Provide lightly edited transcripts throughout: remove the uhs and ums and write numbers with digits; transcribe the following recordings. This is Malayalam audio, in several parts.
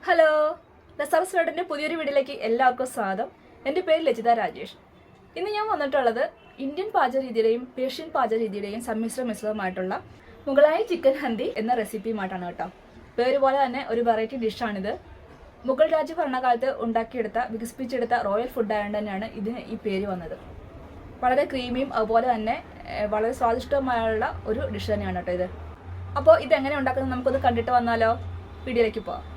ഹലോ, lazarusworld പുതിയൊരു വീഡിയോയിലേക്ക് എല്ലാവർക്കും സ്വാഗതം. എൻ്റെ പേര് ലജിത രാജേഷ്. ഇന്ന് ഞാൻ വന്നിട്ടുള്ളത് ഇന്ത്യൻ പാചകരീതിയുടെയും പേർഷ്യൻ പാചകരീതിയുടെയും സമ്മിശ്രമായിട്ടുള്ള മുഗളായി ചിക്കൻ ഹന്തി എന്ന റെസിപ്പിയുമായിട്ടാണ് കേട്ടോ. പേര് പോലെ തന്നെ ഒരു വെറൈറ്റി ഡിഷാണിത്. മുഗൾ രാജ്യ ഭരണകാലത്ത് വികസിപ്പിച്ചെടുത്ത റോയൽ ഫുഡ് ആയതുകൊണ്ട് തന്നെയാണ് ഇതിന് ഈ പേര് വന്നത്. വളരെ ക്രീമിയും അതുപോലെ തന്നെ വളരെ സ്വാദിഷ്ടമായുള്ള ഒരു ഡിഷ് തന്നെയാണ് കേട്ടോ ഇത്. അപ്പോൾ ഇതെങ്ങനെ ഉണ്ടാക്കുന്നത് നമുക്കൊന്ന് കണ്ടിട്ട് വന്നാലോ? വീഡിയോയിലേക്ക് പോകാം.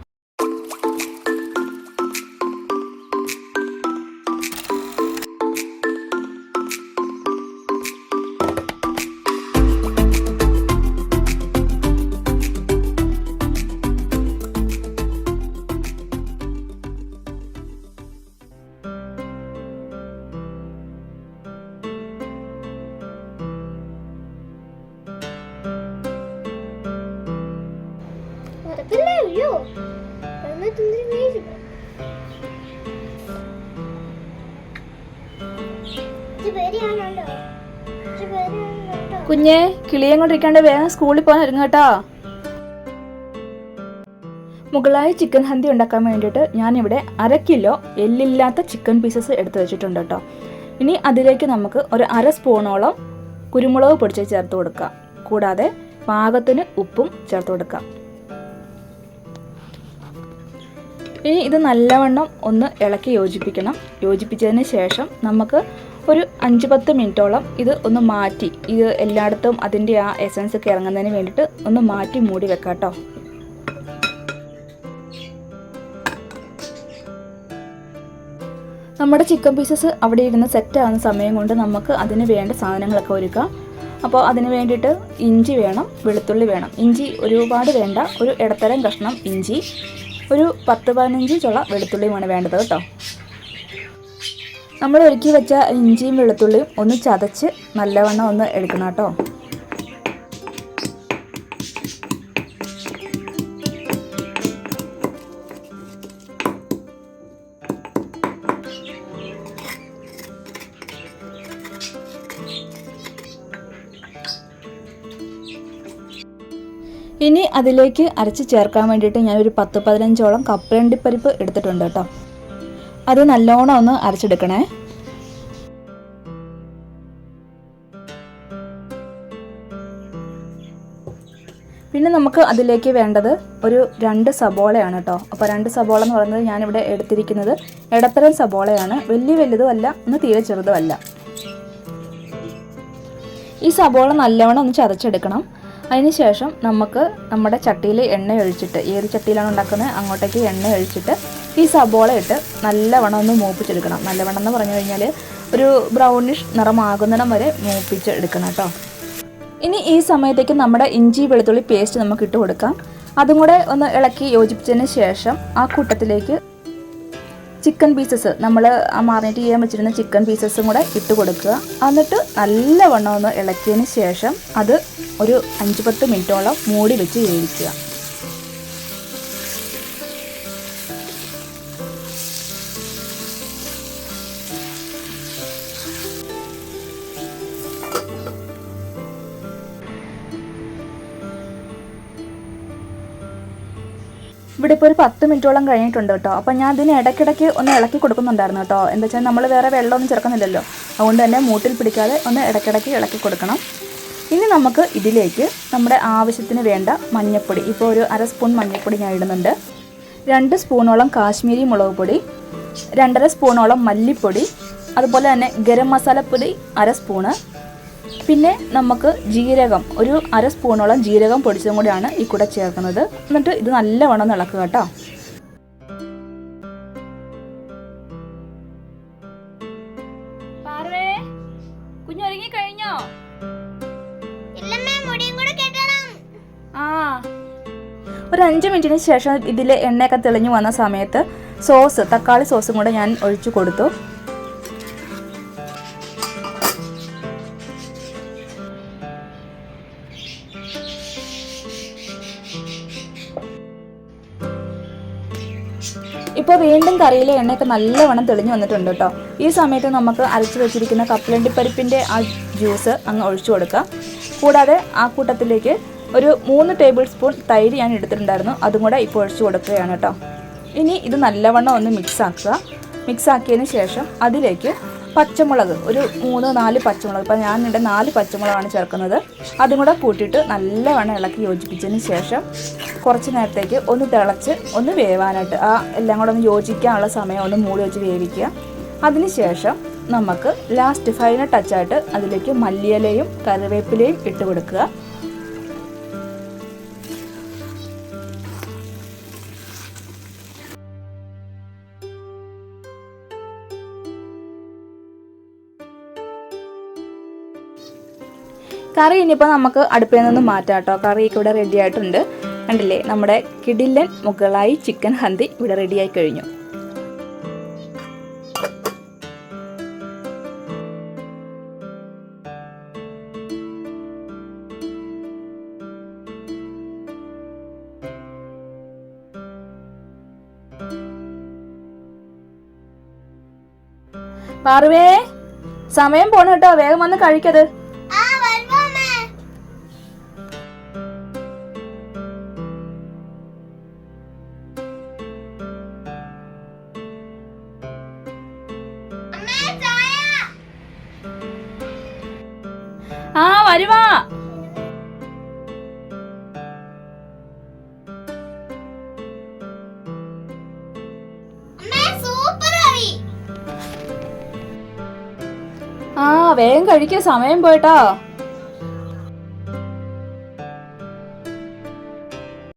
കുഞ്ഞെ, കിളിയെ കൊണ്ടിരിക്കാണ്ട് വേഗം സ്കൂളിൽ പോകാൻ ഒരുങ്ങട്ടോ. മുഗളായി ചിക്കൻ ഹന്തി ഉണ്ടാക്കാൻ വേണ്ടിയിട്ട് ഞാനിവിടെ 1/2 കിലോ എല്ലില്ലാത്ത ചിക്കൻ പീസസ് എടുത്ത് വെച്ചിട്ടുണ്ട് കേട്ടോ. ഇനി അതിലേക്ക് നമുക്ക് ഒരു 1/2 സ്പൂണോളം കുരുമുളക് പൊടിച്ച് ചേർത്ത് കൊടുക്കാം. കൂടാതെ പാകത്തിന് ഉപ്പും ചേർത്ത് കൊടുക്കാം. ഇനി ഇത് നല്ലവണ്ണം ഒന്ന് ഇളക്കി യോജിപ്പിച്ചതിന് ശേഷം നമുക്ക് ഒരു 5-10 മിനിറ്റോളം ഇത് ഒന്ന് മാറ്റി, ഇത് എല്ലായിടത്തും അതിൻ്റെ ആ എസൻസ് ഒക്കെ ഇറങ്ങുന്നതിന് വേണ്ടിയിട്ട് ഒന്ന് മാറ്റി മൂടി വെക്കാം കേട്ടോ. നമ്മുടെ ചിക്കൻ പീസസ് അവിടെ ഇരുന്ന് സെറ്റ് ആകുന്ന സമയം കൊണ്ട് നമുക്ക് അതിന് വേണ്ട സാധനങ്ങളൊക്കെ ഒരുക്കാം. അപ്പോൾ അതിന് വേണ്ടിയിട്ട് ഇഞ്ചി വേണം, വെളുത്തുള്ളി വേണം. ഇഞ്ചി ഒരുപാട് വേണ്ട, ഒരു ഇടത്തരം കഷ്ണം ഇഞ്ചി, ഒരു 10-15 ചുള വെളുത്തുള്ളിയുമാണ് വേണ്ടത് കേട്ടോ. നമ്മൾ ഒരുക്കി വെച്ച ഇഞ്ചിയും വെളുത്തുള്ളിയും ഒന്ന് ചതച്ച് നല്ലവണ്ണം ഒന്ന് എടുക്കണം കേട്ടോ. ഇനി അതിലേക്ക് അരച്ച് ചേർക്കാൻ വേണ്ടിയിട്ട് ഞാനൊരു 10-15ഓളം കപ്പലണ്ടിപ്പരിപ്പ് എടുത്തിട്ടുണ്ട് കേട്ടോ. അത് നല്ലോണം ഒന്ന് അരച്ചെടുക്കണേ. പിന്നെ നമുക്ക് അതിലേക്ക് വേണ്ടത് ഒരു 2 സബോളയാണ് കേട്ടോ. അപ്പോൾ 2 സബോള എന്ന് പറയുന്നത് ഞാനിവിടെ എടുത്തിരിക്കുന്നത് ഇടത്തരം സബോളയാണ്. വലുതും അല്ല, ഒന്ന് തീരെ ചെറുതും അല്ല. ഈ സബോള നല്ലവണ്ണം ഒന്ന് ചതച്ചെടുക്കണം. അതിനുശേഷം നമുക്ക് നമ്മുടെ ചട്ടിയിൽ എണ്ണ ഒഴിച്ചിട്ട്, ഏത് ചട്ടിയിലാണ് ഉണ്ടാക്കുന്നത് അങ്ങോട്ടേക്ക് എണ്ണ ഒഴിച്ചിട്ട് ഈ സബോള ഇട്ട് നല്ലവണ്ണം ഒന്ന് മൂപ്പിച്ചെടുക്കണം. നല്ലവണ്ണം എന്ന് പറഞ്ഞു കഴിഞ്ഞാൽ ഒരു ബ്രൗണിഷ് നിറമാകുന്നിടം വരെ മൂപ്പിച്ചെടുക്കണം കേട്ടോ. ഇനി ഈ സമയത്തേക്ക് നമ്മുടെ ഇഞ്ചി വെളുത്തുള്ളി പേസ്റ്റ് നമുക്ക് ഇട്ട് കൊടുക്കാം. അതും കൂടെ ഒന്ന് ഇളക്കി യോജിപ്പിച്ചതിന് ശേഷം ആ കൂട്ടത്തിലേക്ക് ചിക്കൻ പീസസ്, നമ്മൾ മാറിനേറ്റ് ചെയ്യാൻ വെച്ചിരുന്ന ചിക്കൻ പീസസും കൂടെ ഇട്ട് കൊടുക്കുക. എന്നിട്ട് നല്ലവണ്ണം ഒന്ന് ഇളക്കിയതിന് ശേഷം അത് ഒരു 5-10 മിനിറ്റോളം മൂടി വെച്ച് വേവിക്കുക. ഇവിടെ ഇപ്പോൾ ഒരു 10 മിനിറ്റോളം കഴിഞ്ഞിട്ടുണ്ട് കേട്ടോ. അപ്പം ഞാൻ ഇതിന് ഇടയ്ക്കിടയ്ക്ക് ഒന്ന് ഇളക്കി കൊടുക്കുന്നുണ്ടായിരുന്നു കേട്ടോ. എന്താ വെച്ചാൽ നമ്മൾ വേറെ വെള്ളമൊന്നും ചേർക്കുന്നില്ലല്ലോ, അതുകൊണ്ട് തന്നെ മൂട്ടിൽ പിടിക്കാതെ ഒന്ന് ഇടയ്ക്കിടയ്ക്ക് ഇളക്കി കൊടുക്കണം. ഇനി നമുക്ക് ഇതിലേക്ക് നമ്മുടെ ആവശ്യത്തിന് വേണ്ട മഞ്ഞൾപ്പൊടി, ഇപ്പോൾ ഒരു 1/2 സ്പൂൺ മഞ്ഞൾപ്പൊടി ഞാൻ ഇടുന്നുണ്ട്. 2 സ്പൂണോളം കാശ്മീരി മുളക് പൊടി, 2.5 സ്പൂണോളം മല്ലിപ്പൊടി, അതുപോലെ തന്നെ ഗരം മസാലപ്പൊടി 1/2 സ്പൂണ്. പിന്നെ നമുക്ക് ജീരകം, ഒരു 1/2 സ്പൂണോളം ജീരകം പൊടിച്ചതും കൂടിയാണ് ഈ കൂടെ ചേർക്കുന്നത്. എന്നിട്ട് ഇത് നല്ലവണ്ണം ഇളക്കുക കേട്ടോ. കുഞ്ഞൊരുങ്ങി കഴിഞ്ഞോ? ഒരു 5 മിനിറ്റിന് ശേഷം ഇതിൽ എണ്ണയൊക്കെ തെളിഞ്ഞു വന്ന സമയത്ത് തക്കാളി സോസും കൂടെ ഞാൻ ഒഴിച്ചു കൊടുത്തു. ഇപ്പോൾ വീണ്ടും കറിയിലെ എണ്ണയൊക്കെ നല്ലവണ്ണം തെളിഞ്ഞു വന്നിട്ടുണ്ട് കേട്ടോ. ഈ സമയത്ത് നമുക്ക് അരച്ചു വെച്ചിരിക്കുന്ന കപ്പലണ്ടിപ്പരിപ്പിൻ്റെ ആ ജ്യൂസ് അങ്ങ് ഒഴിച്ചു കൊടുക്കാം. കൂടാതെ ആ കൂട്ടത്തിലേക്ക് ഒരു 3 ടേബിൾ സ്പൂൺ തൈര് ഞാൻ എടുത്തിട്ടുണ്ടായിരുന്നു, അതും കൂടെ ഇപ്പോൾ ഒഴിച്ചു കൊടുക്കുകയാണ് കേട്ടോ. ഇനി ഇത് നല്ലവണ്ണം ഒന്ന് മിക്സ് ആക്കിയതിന് ശേഷം അതിലേക്ക് പച്ചമുളക് ഒരു 3-4 പച്ചമുളക്, ഇപ്പം ഞാനിവിടെ 4 പച്ചമുളകാണ് ചേർക്കുന്നത്. അതും കൂടെ കൂട്ടിയിട്ട് നല്ലവണ്ണം ഇളക്കി യോജിപ്പിച്ചതിന് ശേഷം കുറച്ച് നേരത്തേക്ക് ഒന്ന് തിളച്ച് ഒന്ന് വേവാനായിട്ട് എല്ലാം കൂടെ ഒന്ന് യോജിക്കാനുള്ള സമയം ഒന്ന് മൂടി വെച്ച് വേവിക്കുക. അതിനുശേഷം നമുക്ക് ലാസ്റ്റ് ഫൈനൽ ടച്ചായിട്ട് അതിലേക്ക് മല്ലിയിലയും കറിവേപ്പിലയും ഇട്ട് കൊടുക്കുക. കറി ഇനിയിപ്പോൾ നമുക്ക് അടുപ്പിൽ നിന്ന് മാറ്റാം കേട്ടോ. കറിയൊക്കെ ഇവിടെ റെഡി ആയിട്ടുണ്ട്. കണ്ടില്ലേ, നമ്മുടെ കിടിലൻ മുഗളായി ചിക്കൻ ഹന്തി ഇവിടെ റെഡിയായി കഴിഞ്ഞു. പാറുവേ, സമയം പോണു കേട്ടോ, വേഗം വന്ന് കഴിക്കത്. വരുവാ. വേഗം കഴിക്കാൻ സമയം പോയിട്ടോ.